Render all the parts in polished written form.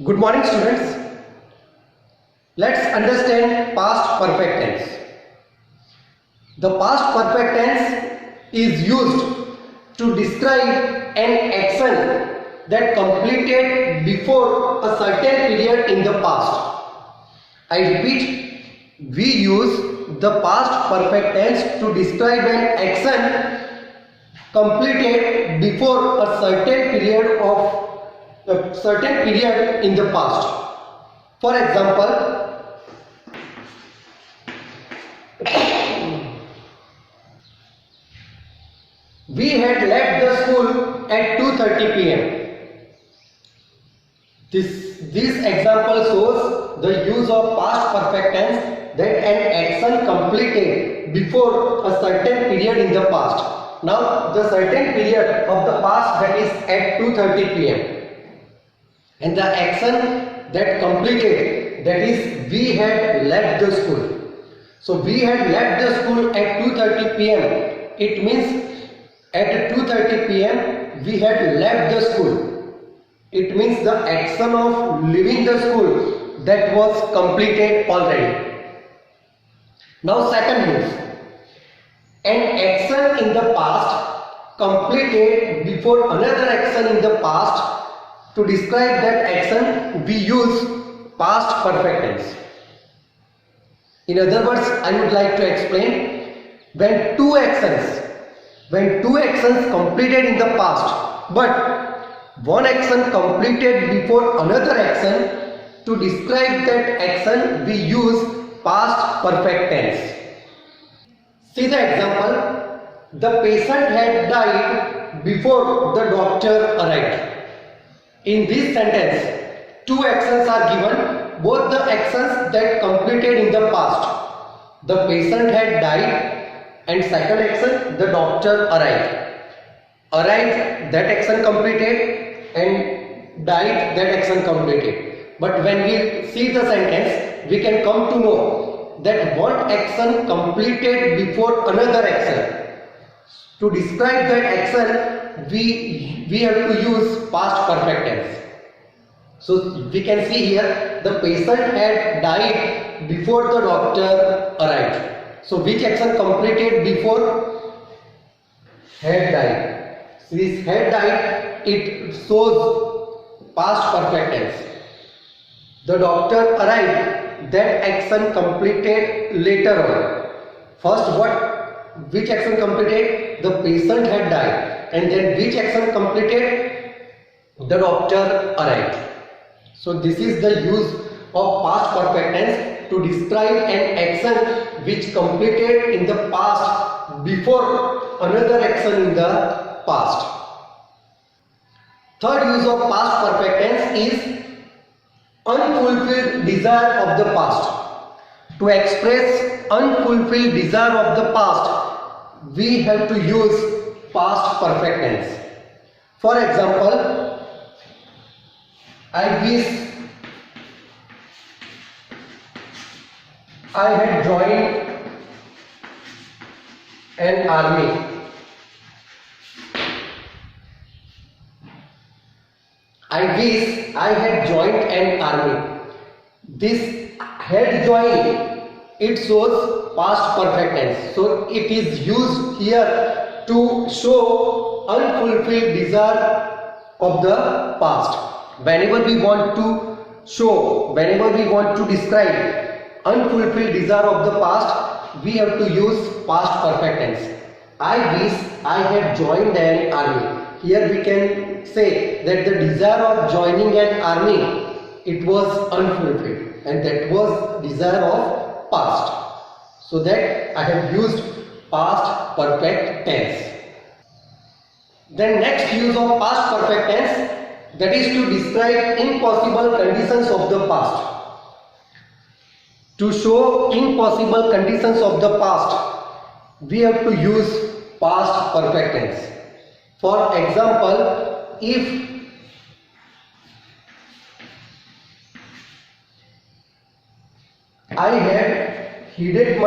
Good morning, students. Let's understand past perfect tense. The past perfect tense is used to describe an action that completed before a certain period in the past. I repeat, we use the past perfect tense to describe an action completed before a certain period in the past. For example, we had left the school at 2:30 p.m. This example shows the use of past perfect tense that an action completed before a certain period in the past. Now the certain period of the past, that is at 2:30 p.m. and the action that completed, that is we had left the school. So we had left the school at 2:30 p.m. It means at 2:30 p.m. we had left the school. It means the action of leaving the school that was completed already. Now second use. An action in the past completed before another action in the past. To describe that action, we use past perfect tense. In other words, I would like to explain, when two actions completed in the past, but one action completed before another action, to describe that action, we use past perfect tense. See the example. The patient had died before the doctor arrived. In this sentence, two actions are given, both the actions that completed in the past. The patient had died, and second action, the doctor arrived. Arrived, that action completed, and died, that action completed. But when we see the sentence, we can come to know that one action completed before another action. To describe that action, we have to use past perfect tense. So we can see here, the patient had died before the doctor arrived. So which action completed before? Had died. So this had died, it shows past perfect tense. The doctor arrived, that action completed later on. First, which action completed? The patient had died. And then which action completed? The doctor arrived. So this is the use of past perfect tense to describe an action which completed in the past before another action in the past. Third use of past perfect tense is unfulfilled desire of the past. To express unfulfilled desire of the past, we have to use past perfect tense. For example, I wish I had joined an army. I wish I had joined an army. This had joined, it shows past perfect tense. So it is used here to show unfulfilled desire of the past. Whenever we want to show, whenever we want to describe unfulfilled desire of the past, we have to use past perfect tense. I wish I had joined an army. Here we can say that the desire of joining an army, it was unfulfilled, and that was desire of past. So that I have used past perfect tense. Then next use of past perfect tense, that is to describe impossible conditions of the past. To show impossible conditions of the past, we have to use past perfect tense. For example, if I had heeded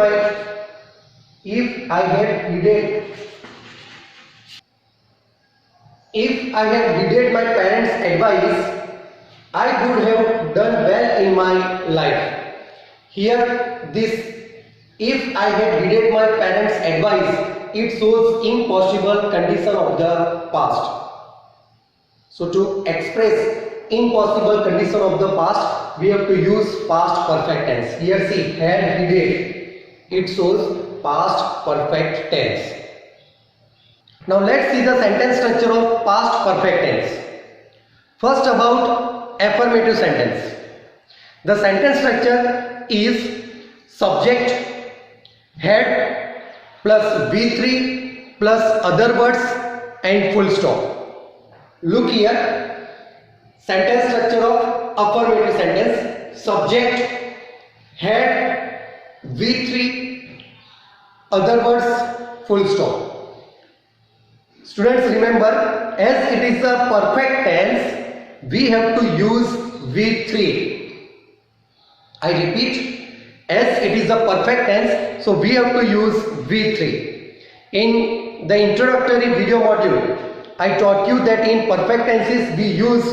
my parents' advice, I would have done well in my life. Here, this if I had heeded my parents' advice, it shows impossible condition of the past. So to express impossible condition of the past, we have to use past perfect tense. Here see, had heeded, it shows past perfect tense. Now let's see the sentence structure of past perfect tense. First about affirmative sentence. The sentence structure is subject had plus V3 plus other words and full stop. Look here, sentence structure of affirmative sentence, subject had V3 other words full stop. Students, remember, as it is a perfect tense, we have to use V3. I repeat, as it is a perfect tense, so we have to use V3. In the introductory video module, I taught you that in perfect tenses we use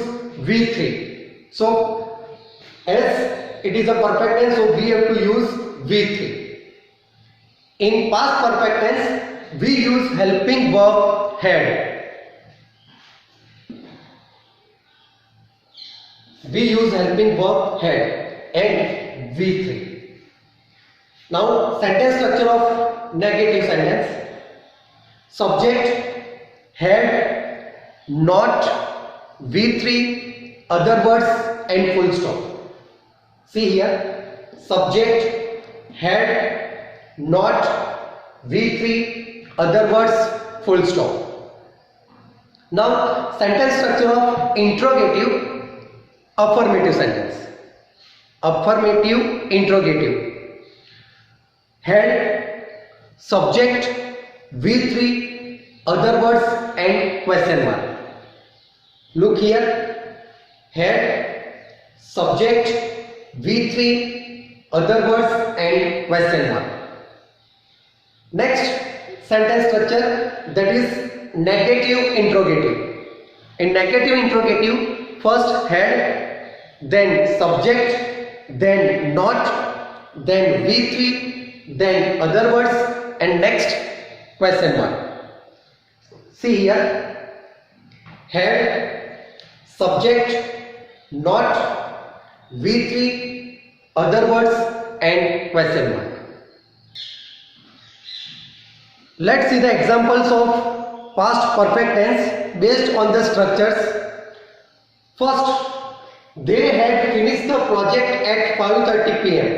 V3. So as it is a perfect tense, so we have to use V3. In past perfect tense, we use helping verb had. We use helping verb had and V3. Now sentence structure of negative sentence. Subject had not V3 other words and full stop. See here, subject had not V3 other words full stop. Now sentence structure of interrogative affirmative sentence. Affirmative interrogative. Had subject V3 other words and question mark. Look here, had subject V3 other words and question mark. Next sentence structure, that is negative interrogative. In negative interrogative, first had, then subject, then not, then V3, then other words, and next question mark. See here, had subject not V3 other words and question mark. Let's see the examples of past perfect tense based on the structures. First, they had finished the project at 5:30 p.m.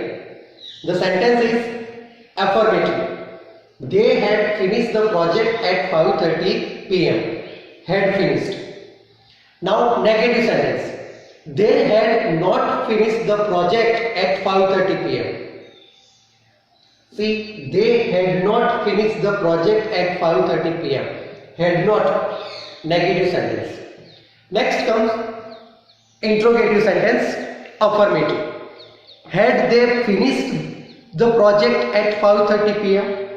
The sentence is affirmative. They had finished the project at 5:30 p.m. Had finished. Now negative sentence. They had not finished the project at 5:30 p.m. See, they had not finished the project at 5:30 p.m. Had not, negative sentence. Next comes interrogative sentence, affirmative. Had they finished the project at 5:30 p.m.?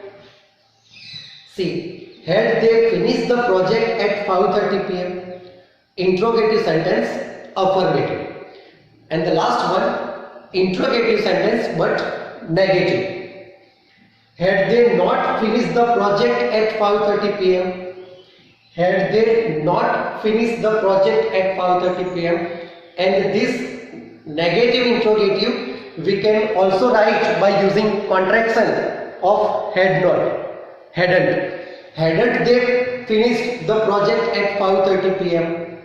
See, had they finished the project at 5:30 p.m.? Interrogative sentence, affirmative. And the last one, interrogative sentence but negative. Had they not finished the project at 5:30 p.m.? Had they not finished the project at 5:30 p.m.? And this negative interrogative we can also write by using contraction of had not, hadn't. Hadn't they finished the project at 5:30 p.m.?